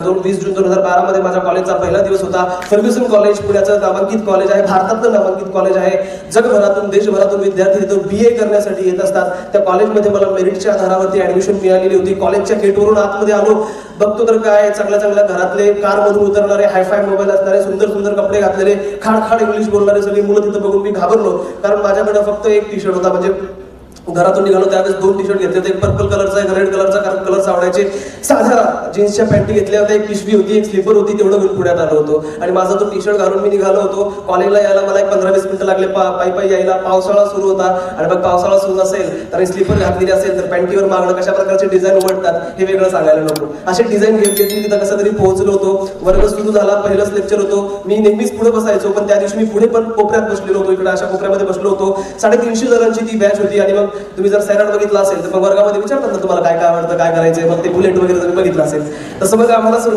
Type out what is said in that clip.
20 जून 2012 मध्ये माझ्या कॉलेजचा पहिला दिवस होता. फर्ग्युसन कॉलेज पुण्याचं नामांकित कॉलेज आहे, भारतातलं नामांकित कॉलेज आहे. जगभरातून देशभरातून विद्यार्थी तिथं BA करण्यासाठी येत असतात. त्या कॉलेजमध्ये मला मेरिटच्या आधारावरती ऍडमिशन मिळालेली होती. कॉलेजच्या गेटवरून आतमध्ये आलो, बघतो तर काय चांगल्या चांगल्या घरातले, कारमधून उतरणारे, हायफाय मोबाईल असणारे, सुंदर सुंदर कपडे घातलेले, खाड इंग्लिश बोलणारे सगळी मुलं तिथं बघून मी घाबरलो. कारण माझ्याकडे फक्त एक टी-शर्ट होता. म्हणजे घरातून निघालो त्यावेळेस 2 टी-शर्ट घेतले होते, एक पर्पल कलरचा, एक रेड कलरचा. कारण कलर्स आवडायचे. साध्या जीन्सच्या पॅन्टी घेतल्या होत्या, एक पिशवी होती, एक स्लीपर होती. तेवढं घेऊन पुण्यात आलो होतो आणि माझा तो टी-शर्ट घालून मी निघालो होतो. कॉलेजला यायला मला एक 15-20 मिनिटं लागले पायी यायला. पावसाळा सुरू होता आणि मग पावसाळा सुरू असेल तर स्लीपर घातलेली असेल तर पॅन्टीवर मागणं कशा प्रकारचे डिझाईन उमटतात हे वेगळं सांगायला नको. असे डिझाईन घेतली तिथं कसं तरी पोहोचलो होतो. वर्ग सुरू झाला, पहिलंच लेक्चर होतो. मी नेहमीच पुढे बसायचो, पण त्या दिवशी मी पुढे पण कोपऱ्यात बसलेलो होतो. इकडे अशा कोपऱ्यामध्ये बसलो होतो. 350 जणांची ती बॅच होती. आणि मग तुम्ही जर सैराट बघितला असेल तर मग वर्गामध्ये विचारतात ना तुम्हाला काय काय आवडतं, काय करायचंय, मग ते बुलेट वगैरे तुम्ही बघितलं असेल. तसं मग आम्हाला